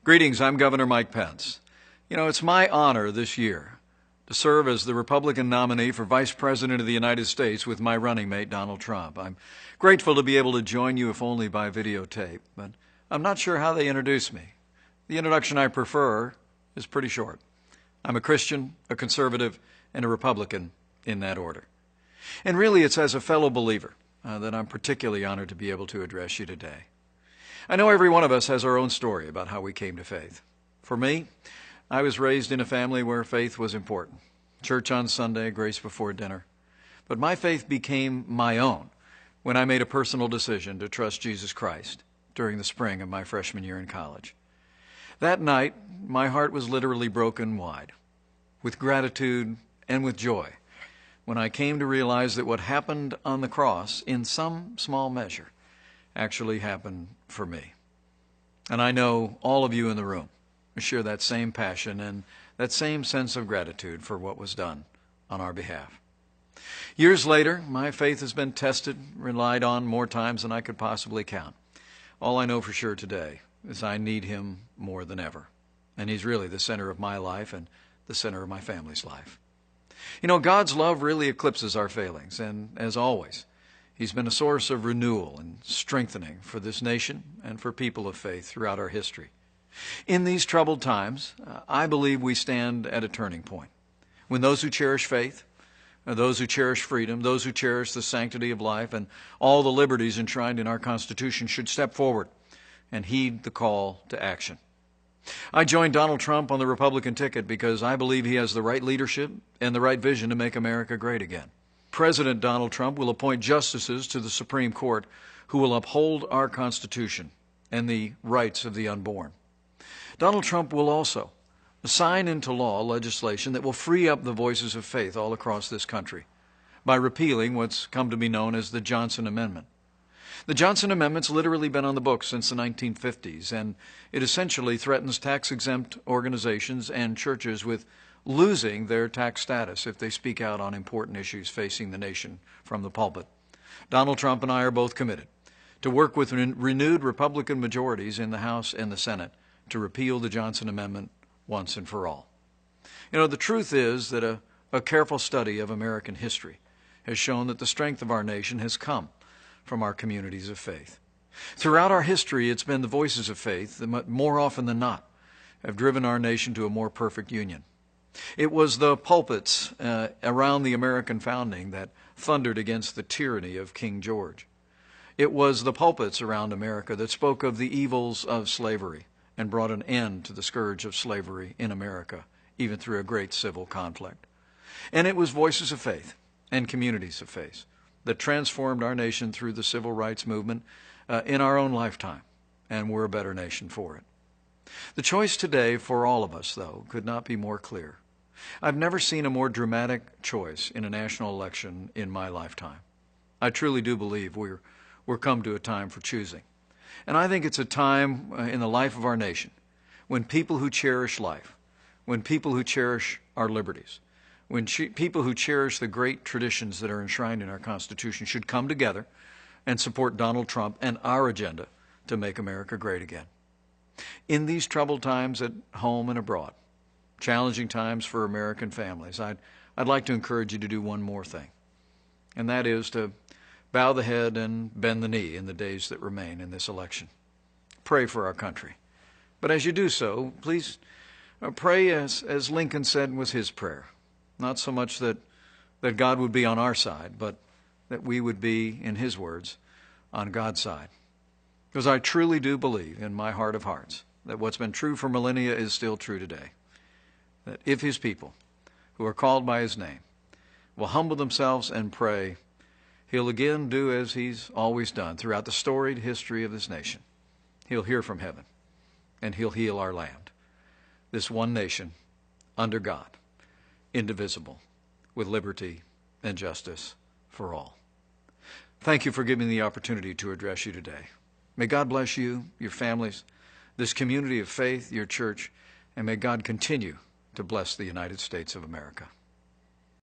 Greetings, I'm Governor Mike Pence. It's my honor this year to serve as the Republican nominee for Vice President of the United States with my running mate, Donald Trump. I'm grateful to be able to join you, if only by videotape, but I'm not sure how they introduce me. The introduction I prefer is pretty short. I'm a Christian, a conservative, and a Republican in that order. And really, it's as a fellow believer that I'm particularly honored to be able to address you today. I know every one of us has our own story about how we came to faith. For me, I was raised in a family where faith was important. Church on Sunday, grace before dinner. But my faith became my own when I made a personal decision to trust Jesus Christ during the spring of my freshman year in college. That night, my heart was literally broken wide, with gratitude and with joy, when I came to realize that what happened on the cross, in some small measure, actually happened for me. And I know all of you in the room share that same passion and that same sense of gratitude for what was done on our behalf. Years later, my faith has been tested, relied on more times than I could possibly count. All I know for sure today is I need Him more than ever. And He's really the center of my life and the center of my family's life. God's love really eclipses our failings, and as always, He's been a source of renewal and strengthening for this nation and for people of faith throughout our history. In these troubled times, I believe we stand at a turning point, when those who cherish faith, those who cherish freedom, those who cherish the sanctity of life and all the liberties enshrined in our Constitution should step forward and heed the call to action. I joined Donald Trump on the Republican ticket because I believe he has the right leadership and the right vision to make America great again. President Donald Trump will appoint justices to the Supreme Court who will uphold our Constitution and the rights of the unborn. Donald Trump will also sign into law legislation that will free up the voices of faith all across this country by repealing what's come to be known as the Johnson Amendment. The Johnson Amendment's literally been on the books since the 1950s, and it essentially threatens tax-exempt organizations and churches with losing their tax status if they speak out on important issues facing the nation from the pulpit. Donald Trump and I are both committed to work with renewed Republican majorities in the House and the Senate to repeal the Johnson Amendment once and for all. The truth is that a careful study of American history has shown that the strength of our nation has come from our communities of faith. Throughout our history, it's been the voices of faith that more often than not have driven our nation to a more perfect union. It was the pulpits around the American founding that thundered against the tyranny of King George. It was the pulpits around America that spoke of the evils of slavery and brought an end to the scourge of slavery in America, even through a great civil conflict. And it was voices of faith and communities of faith that transformed our nation through the civil rights movement in our own lifetime, and we're a better nation for it. The choice today for all of us, though, could not be more clear. I've never seen a more dramatic choice in a national election in my lifetime. I truly do believe we're come to a time for choosing. And I think it's a time in the life of our nation when people who cherish life, when people who cherish our liberties, when people who cherish the great traditions that are enshrined in our Constitution should come together and support Donald Trump and our agenda to make America great again. In these troubled times at home and abroad, challenging times for American families, I'd like to encourage you to do one more thing, and that is to bow the head and bend the knee in the days that remain in this election. Pray for our country. But as you do so, please pray as Lincoln said was his prayer. Not so much that God would be on our side, but that we would be, in his words, on God's side. Because I truly do believe in my heart of hearts that what's been true for millennia is still true today. That if his people, who are called by his name, will humble themselves and pray, he'll again do as he's always done throughout the storied history of this nation. He'll hear from heaven, and he'll heal our land. This one nation, under God, indivisible, with liberty and justice for all. Thank you for giving me the opportunity to address you today. May God bless you, your families, this community of faith, your church, and may God continue to bless the United States of America.